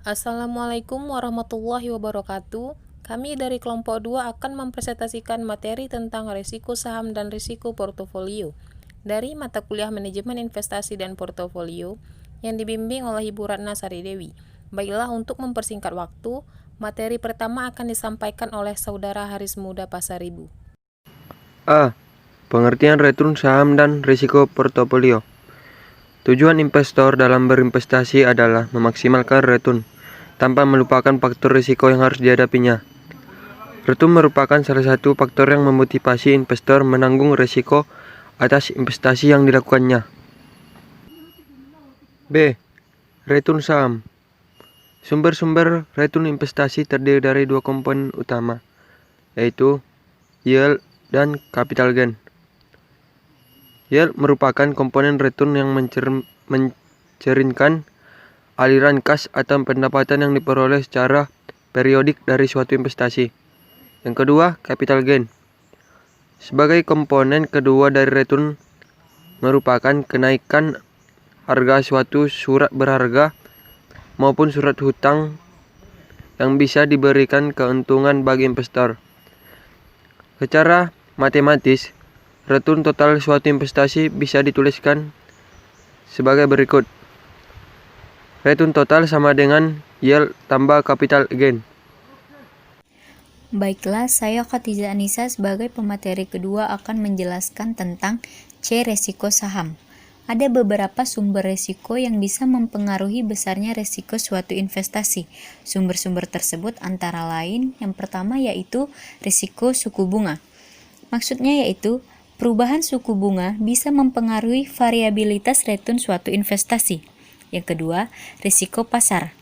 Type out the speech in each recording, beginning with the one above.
Assalamualaikum warahmatullahi wabarakatuh. Kami dari kelompok 2 akan mempresentasikan materi tentang risiko saham dan risiko portofolio dari mata kuliah Manajemen Investasi dan Portofolio yang dibimbing oleh Ibu Ratna Sari Dewi. Baiklah, untuk mempersingkat waktu, materi pertama akan disampaikan oleh Saudara Haris Muda Pasaribu. A. Pengertian return saham dan risiko portofolio. Tujuan investor dalam berinvestasi adalah memaksimalkan return tanpa melupakan faktor risiko yang harus dihadapinya. Return merupakan salah satu faktor yang memotivasi investor menanggung risiko atas investasi yang dilakukannya. B. Return saham. Sumber-sumber return investasi terdiri dari dua komponen utama, yaitu yield dan capital gain. Yield merupakan komponen return yang mencerminkan aliran kas atau pendapatan yang diperoleh secara periodik dari suatu investasi. Yang kedua, capital gain. Sebagai komponen kedua dari return, merupakan kenaikan harga suatu surat berharga maupun surat hutang yang bisa diberikan keuntungan bagi investor. Secara matematis, return total suatu investasi bisa dituliskan sebagai berikut. Return total sama dengan yield tambah capital gain. Baiklah, saya Khadijah Anissa sebagai pemateri kedua akan menjelaskan tentang C. Resiko saham. Ada beberapa sumber resiko yang bisa mempengaruhi besarnya resiko suatu investasi. Sumber-sumber tersebut antara lain, yang pertama yaitu risiko suku bunga. Maksudnya yaitu perubahan suku bunga bisa mempengaruhi variabilitas return suatu investasi. Yang kedua, risiko pasar.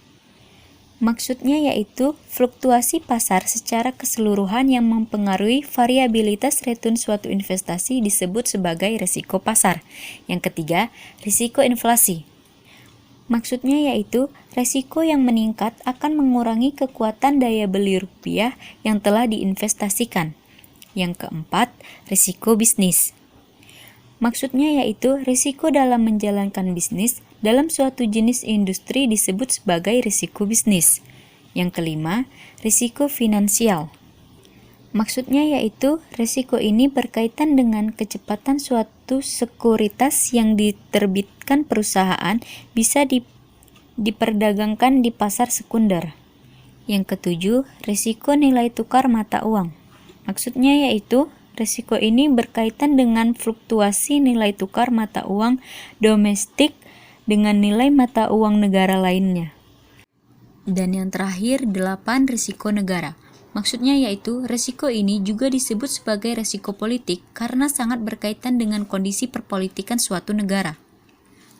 Maksudnya yaitu fluktuasi pasar secara keseluruhan yang mempengaruhi variabilitas return suatu investasi disebut sebagai risiko pasar. Yang ketiga, risiko inflasi. Maksudnya yaitu risiko yang meningkat akan mengurangi kekuatan daya beli rupiah yang telah diinvestasikan. Yang keempat, risiko bisnis. Maksudnya yaitu risiko dalam menjalankan bisnis dalam suatu jenis industri disebut sebagai risiko bisnis. Yang kelima, risiko finansial. Maksudnya yaitu risiko ini berkaitan dengan kecepatan suatu sekuritas yang diterbitkan perusahaan bisa diperdagangkan di pasar sekunder. Yang ketujuh, risiko nilai tukar mata uang. Maksudnya yaitu risiko ini berkaitan dengan fluktuasi nilai tukar mata uang domestik dengan nilai mata uang negara lainnya. Dan yang terakhir, 8, risiko negara. Maksudnya yaitu risiko ini juga disebut sebagai risiko politik karena sangat berkaitan dengan kondisi perpolitikan suatu negara.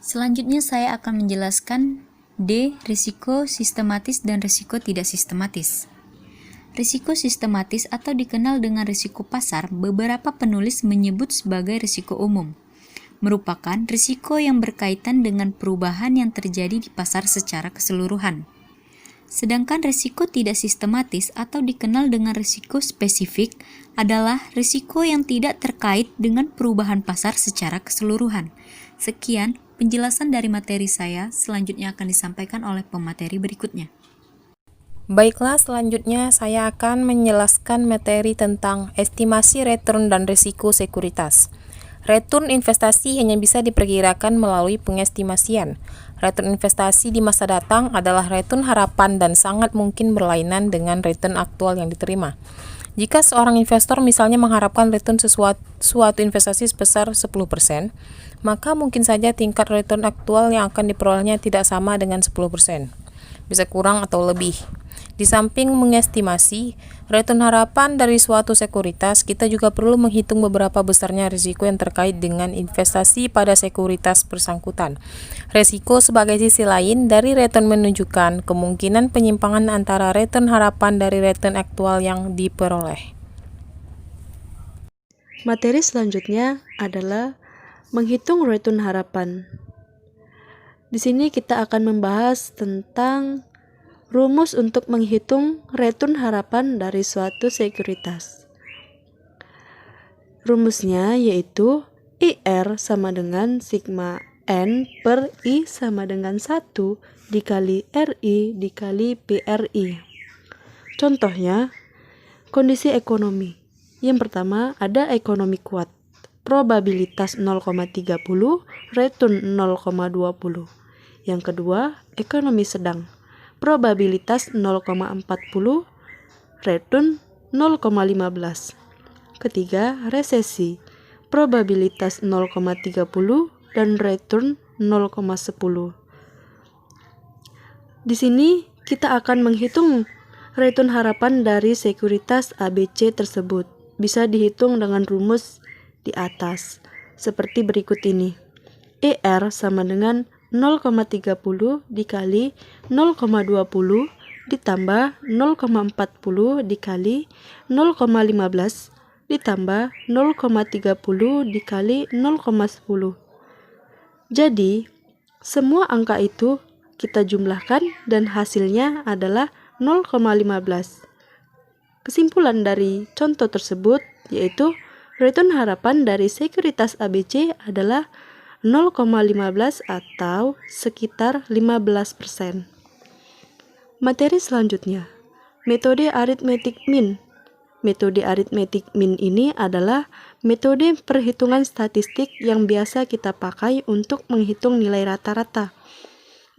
Selanjutnya saya akan menjelaskan D. Risiko sistematis dan risiko tidak sistematis. Risiko sistematis atau dikenal dengan risiko pasar, beberapa penulis menyebut sebagai risiko umum. Merupakan risiko yang berkaitan dengan perubahan yang terjadi di pasar secara keseluruhan. Sedangkan risiko tidak sistematis atau dikenal dengan risiko spesifik adalah risiko yang tidak terkait dengan perubahan pasar secara keseluruhan. Sekian penjelasan dari materi saya, selanjutnya akan disampaikan oleh pemateri berikutnya. Baiklah, selanjutnya saya akan menjelaskan materi tentang estimasi return dan risiko sekuritas. Return investasi hanya bisa diperkirakan melalui pengestimasian. Return investasi di masa datang adalah return harapan dan sangat mungkin berlainan dengan return aktual yang diterima. Jika seorang investor misalnya mengharapkan return suatu investasi sebesar 10%, maka mungkin saja tingkat return aktual yang akan diperolehnya tidak sama dengan 10%. Bisa kurang atau lebih. Di samping mengestimasi return harapan dari suatu sekuritas, kita juga perlu menghitung beberapa besarnya risiko yang terkait dengan investasi pada sekuritas bersangkutan. Risiko sebagai sisi lain dari return menunjukkan kemungkinan penyimpangan antara return harapan dari return aktual yang diperoleh. Materi selanjutnya adalah menghitung return harapan. Di sini kita akan membahas tentang rumus untuk menghitung return harapan dari suatu sekuritas. Rumusnya yaitu IR sama dengan sigma N per I sama dengan 1 dikali RI dikali PRI. Contohnya, kondisi ekonomi. Yang pertama, ada ekonomi kuat. Probabilitas 0,30, return 0,20. Yang kedua, ekonomi sedang. Probabilitas 0,40, return 0,15. Ketiga, resesi. Probabilitas 0,30 dan return 0,10. Di sini kita akan menghitung return harapan dari sekuritas ABC tersebut. Bisa dihitung dengan rumus di atas, seperti berikut ini. ER sama dengan 0,30 dikali 0,20 ditambah 0,40 dikali 0,15 ditambah 0,30 dikali 0,10. Jadi, semua angka itu kita jumlahkan dan hasilnya adalah 0,15. Kesimpulan dari contoh tersebut yaitu return harapan dari sekuritas ABC adalah 0,15 atau sekitar 15%. Materi selanjutnya, metode aritmetik min. Metode aritmetik min ini adalah metode perhitungan statistik yang biasa kita pakai untuk menghitung nilai rata-rata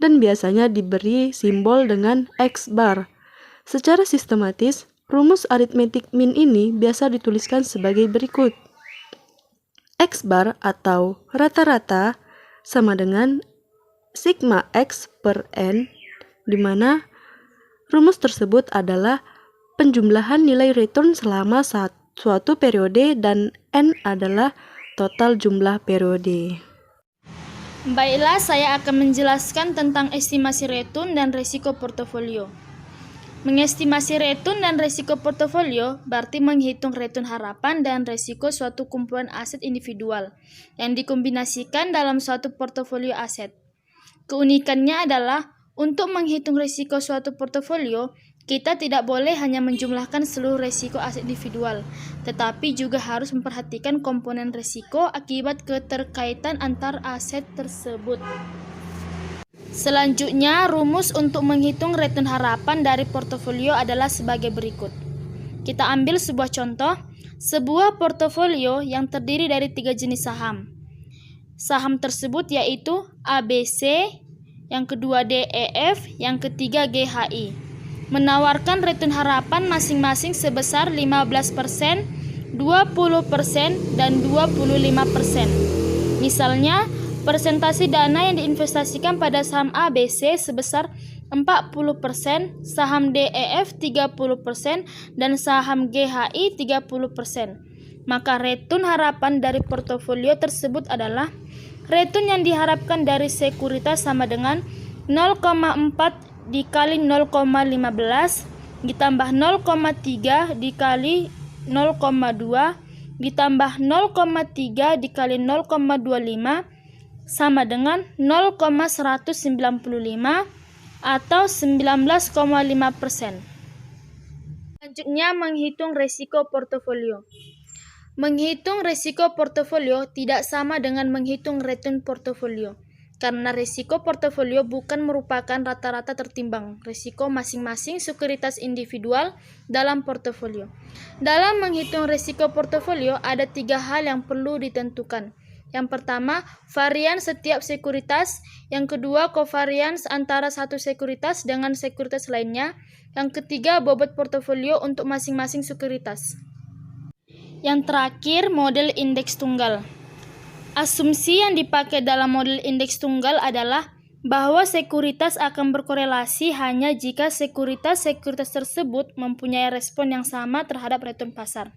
dan biasanya diberi simbol dengan X bar. Secara sistematis, rumus aritmetik min ini biasa dituliskan sebagai berikut. X bar atau rata-rata sama dengan sigma X per N, di mana rumus tersebut adalah penjumlahan nilai return selama suatu periode dan N adalah total jumlah periode. Baiklah, saya akan menjelaskan tentang estimasi return dan risiko portofolio. Mengestimasi return dan risiko portofolio berarti menghitung return harapan dan risiko suatu kumpulan aset individual yang dikombinasikan dalam suatu portofolio aset. Keunikannya adalah untuk menghitung risiko suatu portofolio, kita tidak boleh hanya menjumlahkan seluruh risiko aset individual, tetapi juga harus memperhatikan komponen risiko akibat keterkaitan antar aset tersebut. Selanjutnya, rumus untuk menghitung return harapan dari portofolio adalah sebagai berikut. Kita ambil sebuah contoh, sebuah portofolio yang terdiri dari 3 jenis saham. Saham tersebut yaitu ABC, yang kedua DEF, yang ketiga GHI. Menawarkan return harapan masing-masing sebesar 15%, 20%, dan 25%. Misalnya, persentase dana yang diinvestasikan pada saham ABC sebesar 40%, saham DEF 30%, dan saham GHI 30%. Maka return harapan dari portofolio tersebut adalah return yang diharapkan dari sekuritas sama dengan 0,4 dikali 0,15 ditambah 0,3 dikali 0,2 ditambah 0,3 dikali 0,25 sama dengan 0,195 atau 19,5%. Selanjutnya, menghitung risiko portofolio. Menghitung risiko portofolio tidak sama dengan menghitung return portofolio, karena risiko portofolio bukan merupakan rata-rata tertimbang risiko masing-masing sekuritas individual dalam portofolio. Dalam menghitung risiko portofolio, ada 3 hal yang perlu ditentukan. Yang pertama, varian setiap sekuritas. Yang kedua, kovarians antara satu sekuritas dengan sekuritas lainnya. Yang ketiga, bobot portofolio untuk masing-masing sekuritas. Yang terakhir, model indeks tunggal. Asumsi yang dipakai dalam model indeks tunggal adalah bahwa sekuritas akan berkorelasi hanya jika sekuritas-sekuritas tersebut mempunyai respon yang sama terhadap return pasar.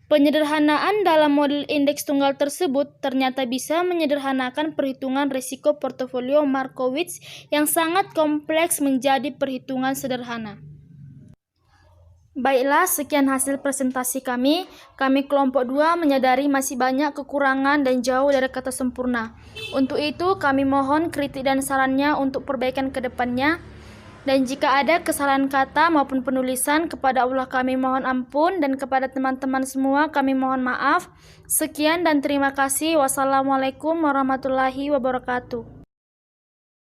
Penyederhanaan dalam model indeks tunggal tersebut ternyata bisa menyederhanakan perhitungan risiko portofolio Markowitz yang sangat kompleks menjadi perhitungan sederhana. Baiklah, sekian hasil presentasi kami. Kami kelompok 2 menyadari masih banyak kekurangan dan jauh dari kata sempurna. Untuk itu, kami mohon kritik dan sarannya untuk perbaikan ke depannya. Dan jika ada kesalahan kata maupun penulisan, kepada Allah kami mohon ampun, dan kepada teman-teman semua kami mohon maaf. Sekian dan terima kasih. Wassalamualaikum warahmatullahi wabarakatuh.